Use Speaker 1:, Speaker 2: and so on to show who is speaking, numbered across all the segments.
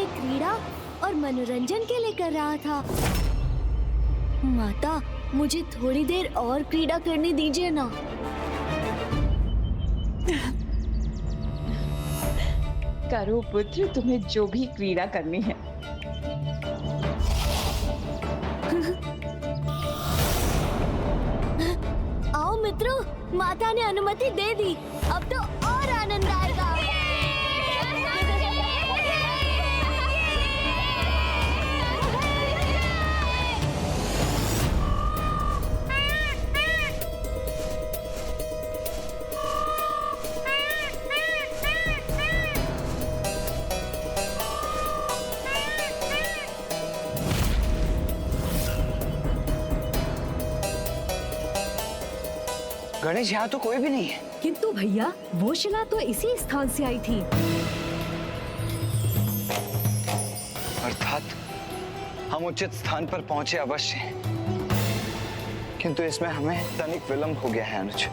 Speaker 1: क्रीड़ा और मनोरंजन के लिए कर रहा था। माता, मुझे थोड़ी देर और क्रीड़ा करने दीजिए ना।
Speaker 2: करो पुत्र, तुम्हें जो भी क्रीड़ा करनी है।
Speaker 1: आओ मित्रों, माता ने अनुमति दे दी, अब तो और आनंद आएगा।
Speaker 3: गणेश, यहाँ तो कोई भी नहीं है।
Speaker 4: किंतु भैया, वो शिला तो इसी स्थान से आई थी।
Speaker 3: अर्थात हम उचित स्थान पर पहुंचे अवश्य हैं, किंतु इसमें हमें तनिक विलंब हो गया है अनुज।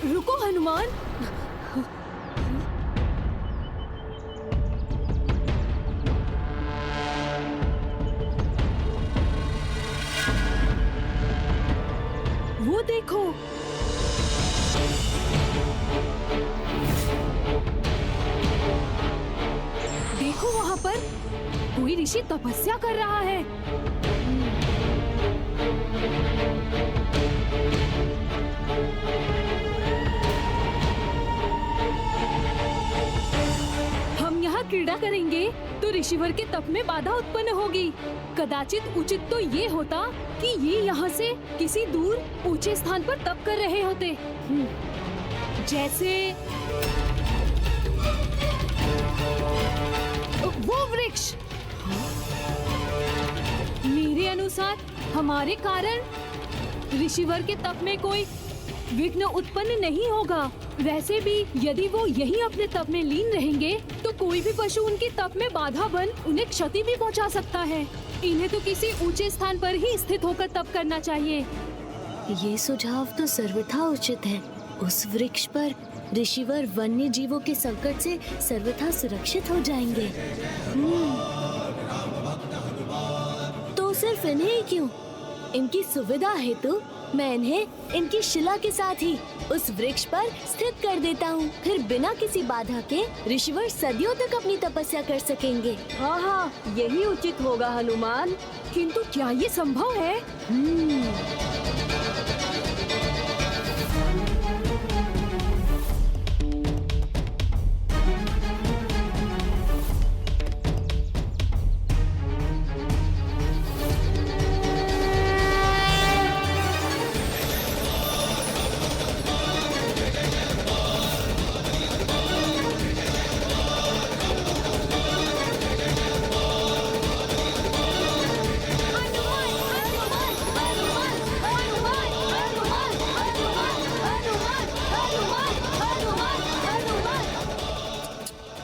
Speaker 4: रुको हनुमान। वो देखो, देखो वहां पर कोई ऋषि तपस्या कर रहा है। क्रीड़ा करेंगे तो ऋषिवर के तप में बाधा उत्पन्न होगी। कदाचित उचित तो ये होता कि ये यहाँ से किसी दूर ऊंचे स्थान पर तप कर रहे होते, जैसे वो वृक्ष। मेरे अनुसार हमारे कारण ऋषिवर के तप में कोई विघ्न उत्पन्न नहीं होगा। वैसे भी यदि वो यहीं अपने तप में लीन रहेंगे तो कोई भी पशु उनके तप में बाधा बन उन्हें क्षति भी पहुंचा सकता है। इन्हें तो किसी ऊंचे स्थान पर ही स्थित होकर तप करना चाहिए।
Speaker 1: ये सुझाव तो सर्वथा उचित है। उस वृक्ष पर ऋषिवर वन्य जीवों के संकट से सर्वथा सुरक्षित हो जाएंगे। तो सिर्फ इन्हें ही क्यों, इनकी सुविधा हेतु मैं इन्हें इनकी शिला के साथ ही उस वृक्ष पर स्थित कर देता हूँ। फिर बिना किसी बाधा के ऋषिवर सदियों तक अपनी तपस्या कर सकेंगे।
Speaker 4: हाँ हाँ, यही उचित होगा हनुमान। किंतु क्या ये संभव है?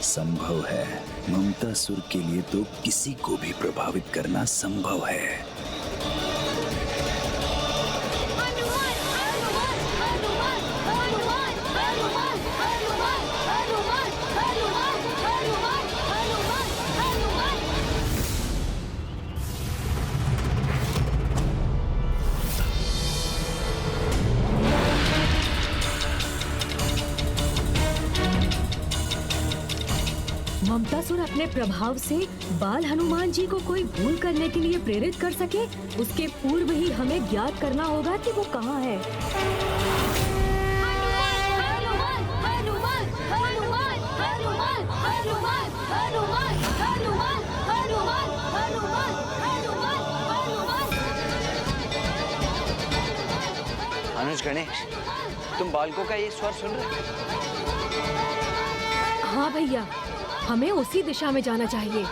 Speaker 5: संभव है। ममतासुर के लिए तो किसी को भी प्रभावित करना संभव है।
Speaker 4: ममतासुर अपने प्रभाव से बाल हनुमान जी को कोई भूल करने के लिए प्रेरित कर सके, उसके पूर्व ही हमें ज्ञात करना होगा कि वो कहाँ है।
Speaker 3: अनुज गणेश, तुम बालकों का ये स्वर सुन रहे?
Speaker 4: हाँ भैया, हमें उसी दिशा में जाना चाहिए।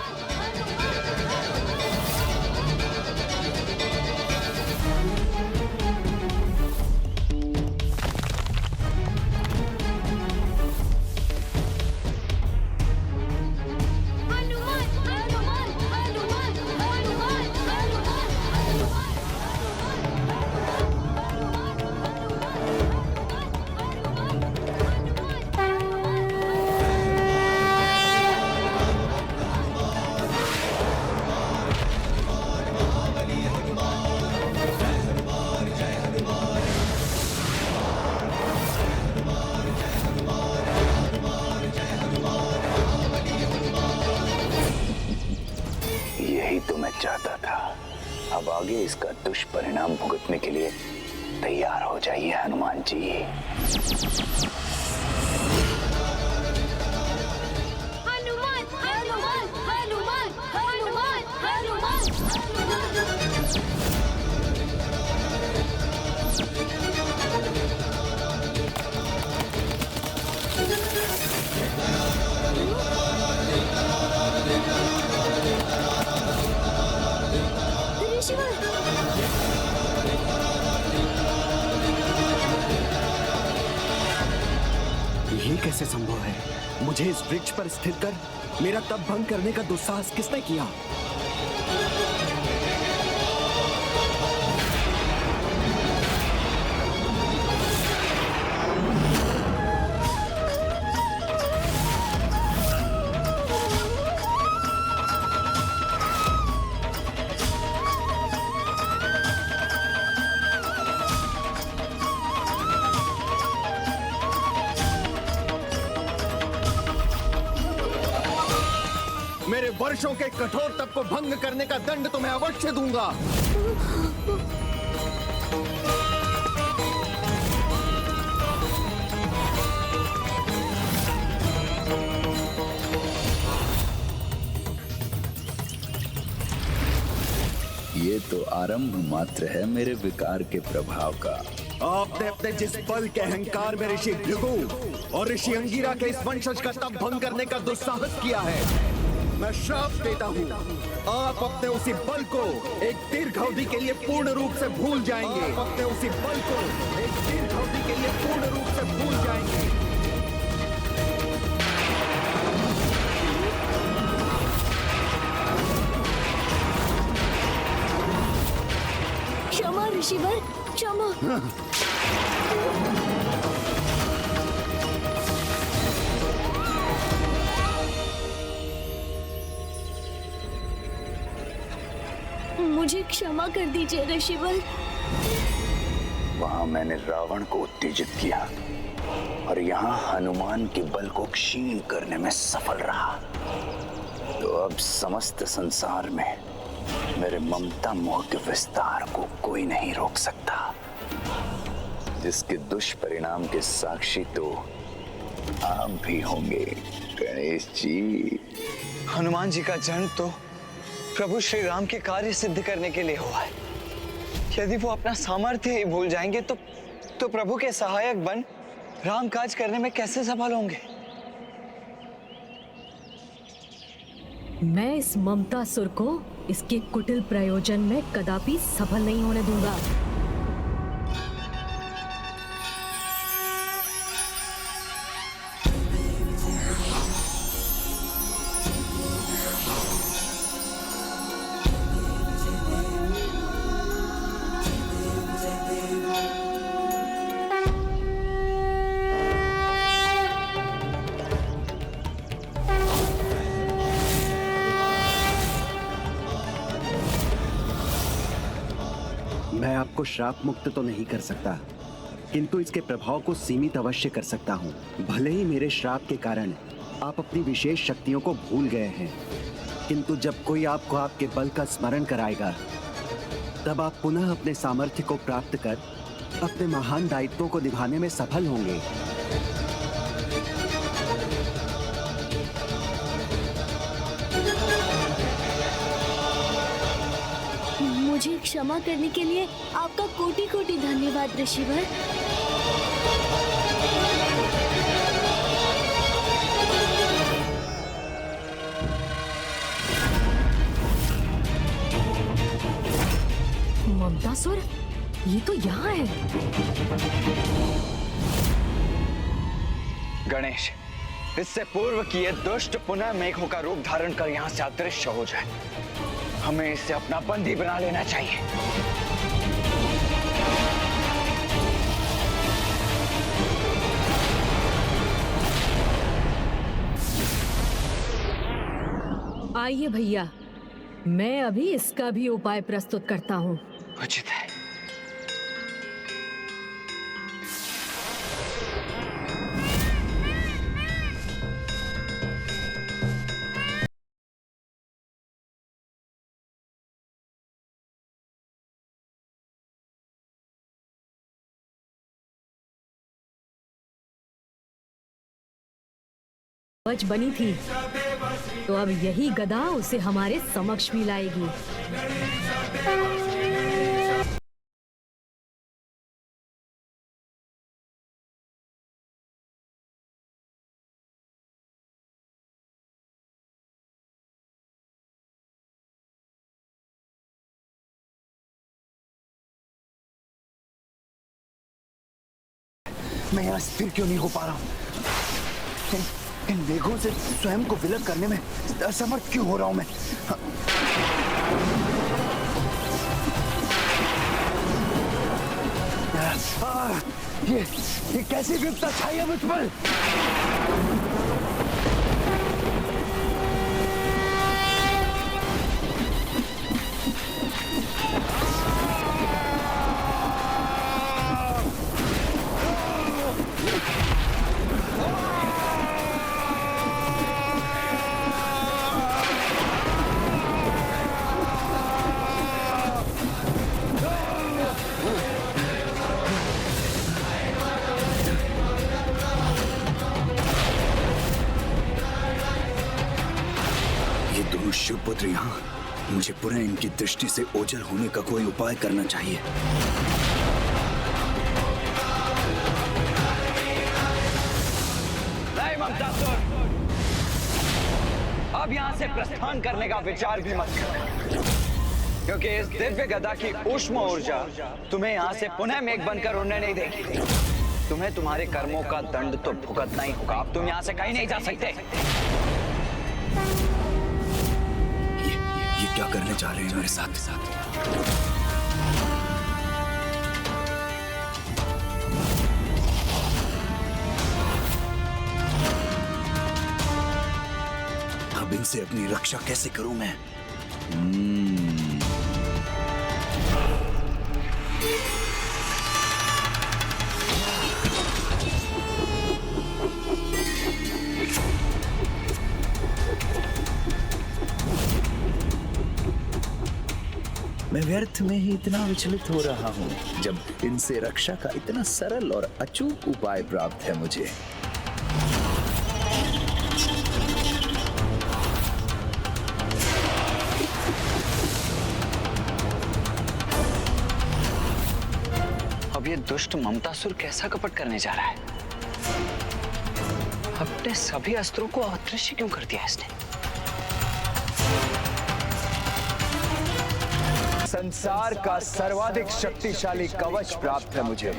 Speaker 5: चाहता था। अब आगे इसका दुष्परिणाम भुगतने के लिए तैयार हो जाइए हनुमान जी।
Speaker 1: हनुमान हनुमान हनुमान हनुमान हनुमान
Speaker 6: ये कैसे संभव है? मुझे इस वृक्ष पर स्थिर कर मेरा तप भंग करने का दुस्साहस किसने किया? मेरे वर्षों के कठोर तप को भंग करने का दंड तुम्हें अवश्य दूंगा।
Speaker 5: ये तो आरंभ मात्र है मेरे विकार के प्रभाव का।
Speaker 6: आपने अपने जिस बल के अहंकार में ऋषि भृगु और ऋषि अंगिरा के इस वंशज का तप भंग करने का दुस्साहस किया है, मैं श्राप देता हूँ। आप अपने उसी बल को एक दीर्घ अवधि के लिए पूर्ण रूप से भूल जाएंगे। आप अपने उसी बल को एक दीर्घ अवधि के लिए पूर्ण रूप से भूल जाएंगे।
Speaker 1: क्षमा ऋषिवर, क्षमा। मुझे क्षमा कर दीजिए ऋषिवर।
Speaker 5: वहां मैंने रावण को उत्तेजित किया और यहाँ हनुमान के बल को क्षीण करने में सफल रहा। तो अब समस्त संसार में मेरे ममता मोह के विस्तार को कोई नहीं रोक सकता, जिसके दुष्परिणाम के साक्षी तो आप भी होंगे गणेश जी।
Speaker 3: हनुमान जी का जन्म तो प्रभु श्री राम के कार्य सिद्ध करने के लिए हुआ है। यदि वो अपना सामर्थ्य ही भूल जाएंगे तो प्रभु के सहायक बन राम काज करने में कैसे सफल होंगे?
Speaker 4: मैं इस ममतासुर को इसके कुटिल प्रयोजन में कदापि सफल नहीं होने दूंगा।
Speaker 6: मैं आपको श्राप मुक्त तो नहीं कर सकता, किंतु इसके प्रभाव को सीमित अवश्य कर सकता हूँ। भले ही मेरे श्राप के कारण आप अपनी विशेष शक्तियों को भूल गए हैं, किंतु जब कोई आपको आपके बल का स्मरण कराएगा, तब आप पुनः अपने सामर्थ्य को प्राप्त कर अपने महान दायित्वों को निभाने में सफल होंगे।
Speaker 1: मुझे क्षमा करने के लिए आपका कोटि कोटि धन्यवाद ऋषिवर।
Speaker 4: ममतासुर, ये तो यहाँ है।
Speaker 3: गणेश, इससे पूर्व कि ये दुष्ट पुनः मेघों का रूप धारण कर यहाँ से अदृश्य हो जाए, हमें इसे अपना बंदी बना लेना चाहिए।
Speaker 4: आइए भैया, मैं अभी इसका भी उपाय प्रस्तुत करता हूँ।
Speaker 3: उचित है।
Speaker 4: कवच बनी थी, तो अब यही गदा उसे हमारे समक्ष भी लाएगी।
Speaker 3: मैं यहाँ स्थिर क्यों नहीं हो पा रहा हूँ? इन मेघों से स्वयं को विलग करने में असमर्थ क्यों हो रहा हूँ मैं? ये कैसी विपदा छाई है मुझ पर?
Speaker 5: शिवपुत्र यहाँ, मुझे पुनः इनकी दृष्टि से ओझल होने का कोई उपाय करना चाहिए।
Speaker 3: नहीं ममतासुर, अब यहाँ से प्रस्थान करने का विचार भी मत करना, क्योंकि इस दिव्य गदा की ऊष्म ऊर्जा तुम्हें यहाँ से पुनः मेघ बनकर उड़ने नहीं देगी। तुम्हें तुम्हारे कर्मों का दंड तो भुगतना ही होगा। अब तुम यहाँ से कहीं नहीं जा सकते।
Speaker 5: ये क्या करने जा रहे हैं मेरे साथ? अब इनसे अपनी रक्षा कैसे करूं मैं? मैं व्यर्थ में ही इतना विचलित हो रहा हूँ, जब इनसे रक्षा का इतना सरल और अचूक उपाय प्राप्त है मुझे।
Speaker 3: अब ये दुष्ट ममतासुर कैसा कपट करने जा रहा है? अपने सभी अस्त्रों को अदृश्य क्यों कर दिया इसने?
Speaker 5: संसार का सर्वाधिक शक्तिशाली कवच प्राप्त है मुझे,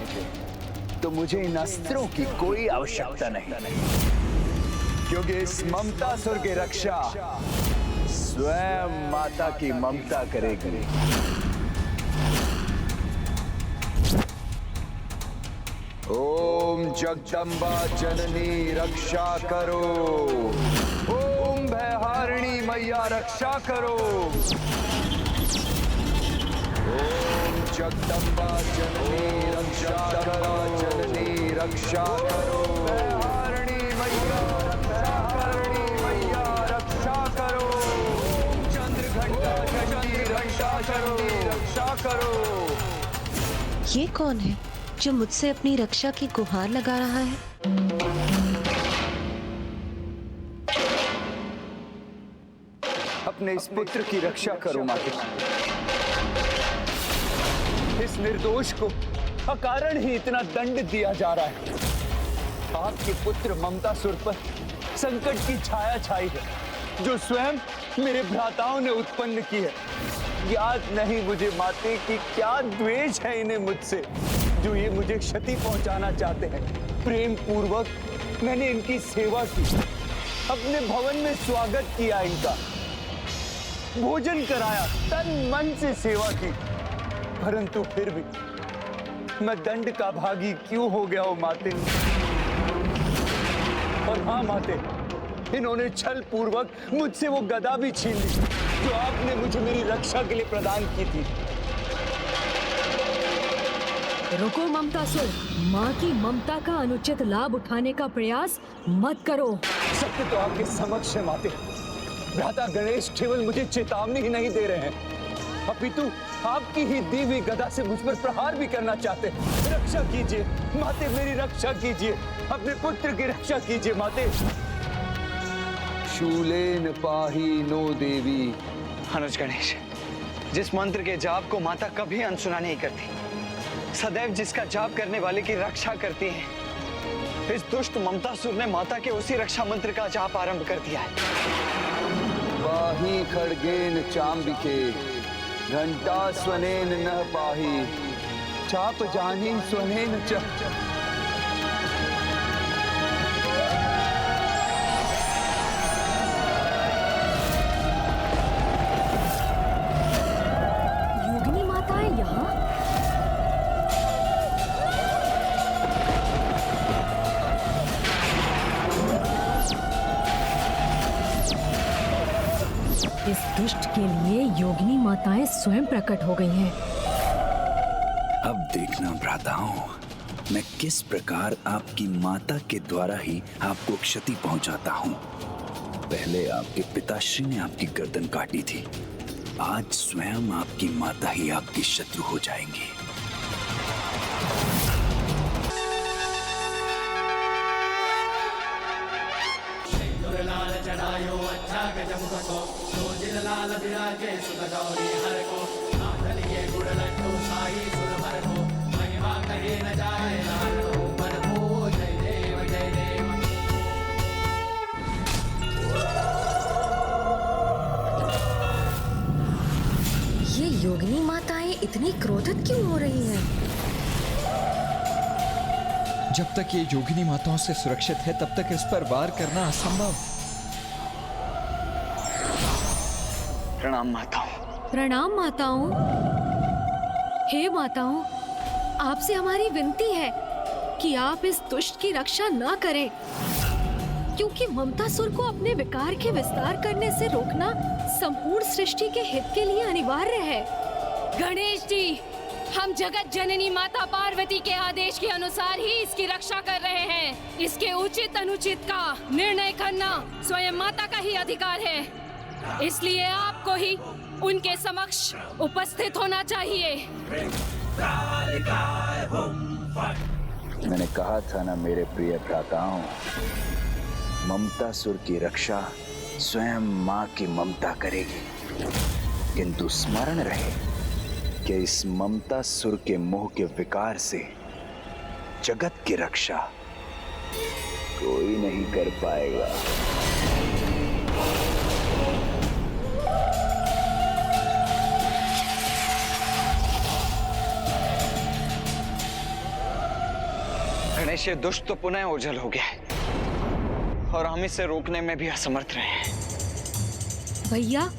Speaker 5: तो मुझे इन अस्त्रों की कोई आवश्यकता नहीं, क्योंकि इस ममतासुर की रक्षा स्वयं माता की ममता करेगी। ओम जगदम्बा जननी रक्षा करो, ओम भयहारिणी मैया रक्षा करो, ओम जगदम्बा जननी रक्षा करो, जननी रक्षा करो, भयहारिणी मैया रक्षा करो।
Speaker 3: करो, रक्षा करो।
Speaker 7: ये कौन है जो मुझसे अपनी रक्षा की गुहार लगा रहा है?
Speaker 5: अपने इस पुत्र की रक्षा करो माते। इस निर्दोष को अकारण ही इतना दंड दिया जा रहा है। आपके पुत्र ममतासुर पर संकट की छाया छाई है, जो स्वयं मेरे भ्राताओं ने उत्पन्न की है। याद नहीं मुझे माते कि क्या द्वेष है इन्हें मुझसे, जो ये मुझे क्षति पहुंचाना चाहते हैं। प्रेम पूर्वक मैंने इनकी सेवा की, अपने भवन में स्वागत किया, इनका भोजन कराया, तन मन से सेवा की, परंतु फिर भी मैं दंड का भागी क्यों हो गया हूं माते। और हाँ माते, इन्होंने छल पूर्वक मुझसे वो गदा भी छीन ली जो आपने मुझे मेरी रक्षा के लिए प्रदान की थी।
Speaker 4: रुको ममतासुर, माँ की ममता का अनुचित लाभ उठाने का प्रयास मत करो।
Speaker 5: सत्य तो आपके समक्ष है माते। भ्राता गणेश केवल मुझे चेतावनी ही नहीं दे रहे हैं, अपितु आपकी ही दी हुई गदा से मुझ पर प्रहार भी करना चाहते हैं। रक्षा कीजिए माते, मेरी रक्षा कीजिए, अपने पुत्र की रक्षा कीजिए माते। शूलेन पाही नो देवी।
Speaker 3: अनुज गणेश, जिस मंत्र के जाप को माता कभी अनसुना नहीं करती, सदैव जिसका जाप करने वाले की रक्षा करती है, इस दुष्ट ममतासुर ने माता के उसी रक्षा मंत्र का जाप आरंभ कर दिया है।
Speaker 5: पाही खड्गेन चांबिके, घंटा स्वनेन न पाही, चाप जानी स्वनेन च।
Speaker 4: योगिनी माता है यहाँ? इस दुष्ट के लिए योगिनी माताएं स्वयं प्रकट हो गई हैं।
Speaker 5: अब देखना भ्राताओं, मैं किस प्रकार आपकी माता के द्वारा ही आपको क्षति पहुंचाता हूं। पहले आपके पिताश्री ने आपकी गर्दन काटी थी, आज स्वयं आपकी माता ही आपकी शत्रु हो जाएंगी।
Speaker 7: ये योगिनी माताएं इतनी क्रोधित क्यों हो रही हैं?
Speaker 8: जब तक ये योगिनी माताओं से सुरक्षित है तब तक इस पर वार करना असंभव।
Speaker 3: प्रणाम माताओं।
Speaker 4: प्रणाम माताओं। हे माताओं, आपसे हमारी विनती है कि आप इस दुष्ट की रक्षा ना करें, क्योंकि ममतासुर को अपने विकार के विस्तार करने से रोकना संपूर्ण सृष्टि के हित के लिए अनिवार्य है।
Speaker 9: गणेश जी, हम जगत जननी माता पार्वती के आदेश के अनुसार ही इसकी रक्षा कर रहे हैं। इसके उचित अनुचित का निर्णय करना स्वयं माता का ही अधिकार है, इसलिए आपको ही उनके समक्ष उपस्थित होना चाहिए।
Speaker 5: मैंने कहा था ना मेरे प्रिय भ्राताओं, ममतासुर की रक्षा स्वयं माँ की ममता करेगी, किंतु स्मरण रहे कि इस ममतासुर के मोह के विकार से जगत की रक्षा कोई नहीं कर पाएगा।
Speaker 3: गणेश, ये दुष्ट तो पुनः ओझल हो गया है और हम इसे रोकने में भी असमर्थ रहे हैं।
Speaker 4: भैया,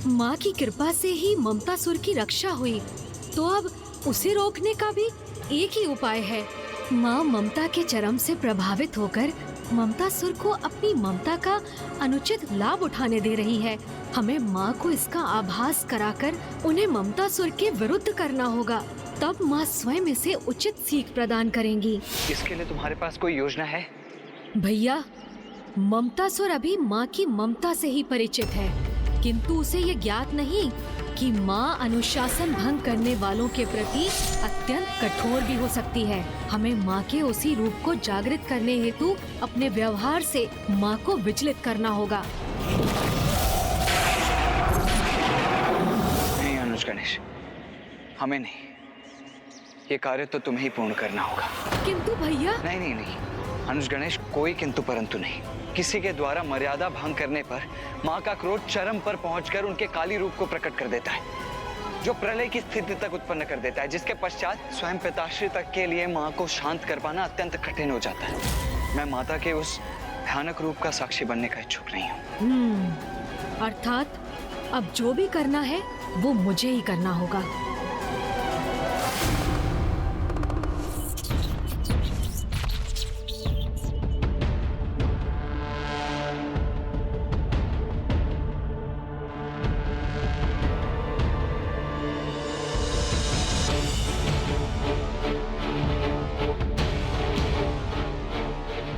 Speaker 4: माँ की कृपा से ही ममतासुर की रक्षा हुई, तो अब उसे रोकने का भी एक ही उपाय है। माँ ममता के चरम से प्रभावित होकर ममतासुर को अपनी ममता का अनुचित लाभ उठाने दे रही है। हमें माँ को इसका आभास कराकर उन्हें ममतासुर के विरुद्ध करना होगा, तब माँ स्वयं इसे उचित सीख प्रदान करेंगी।
Speaker 3: इसके लिए तुम्हारे पास कोई योजना है?
Speaker 4: भैया, ममतासुर अभी माँ की ममता से ही परिचित है, किंतु उसे ये ज्ञात नहीं कि माँ अनुशासन भंग करने वालों के प्रति अत्यंत कठोर भी हो सकती है। हमें माँ के उसी रूप को जागृत करने हेतु अपने व्यवहार से माँ को विचलित करना होगा।
Speaker 3: नहीं अनुज गणेश, हमें नहीं, ये कार्य तो तुम्हें ही पूर्ण करना होगा।
Speaker 4: किंतु भैया।
Speaker 3: नहीं नहीं नहीं अनुज गणेश, कोई किंतु परंतु नहीं। किसी के द्वारा मर्यादा भंग करने पर माँ का क्रोध चरम पर पहुंचकर उनके काली रूप को प्रकट कर देता है, जो प्रलय की स्थिति तक उत्पन्न कर देता है, जिसके पश्चात स्वयं पिताश्री तक के लिए माँ को शांत कर पाना अत्यंत कठिन हो जाता है। मैं माता के उस भयानक रूप का साक्षी बनने का इच्छुक नहीं हूँ।
Speaker 4: अर्थात अब जो भी करना है वो मुझे ही करना होगा।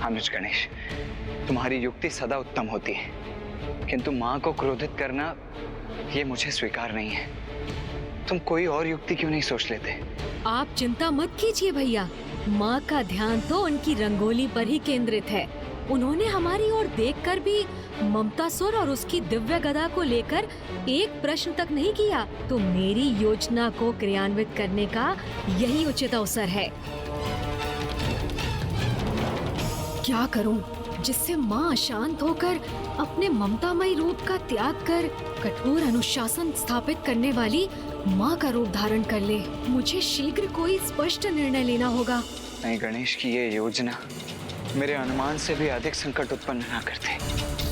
Speaker 3: अनुज गणेश, तुम्हारी युक्ति सदा उत्तम होती है, किंतु माँ को क्रोधित करना ये मुझे स्वीकार नहीं है। तुम कोई और युक्ति क्यों नहीं सोच लेते?
Speaker 4: आप चिंता मत कीजिए भैया, माँ का ध्यान तो उनकी रंगोली पर ही केंद्रित है। उन्होंने हमारी ओर देखकर भी ममतासुर और उसकी दिव्य गदा को लेकर एक प्रश्न तक नहीं किया, तो मेरी योजना को क्रियान्वित करने का यही उचित अवसर है। क्या करूं जिससे माँ अशांत होकर अपने ममतामयी रूप का त्याग कर कठोर अनुशासन स्थापित करने वाली माँ का रूप धारण कर ले। मुझे शीघ्र कोई स्पष्ट निर्णय लेना होगा।
Speaker 3: नहीं गणेश की ये योजना मेरे अनुमान से भी अधिक संकट उत्पन्न ना करते।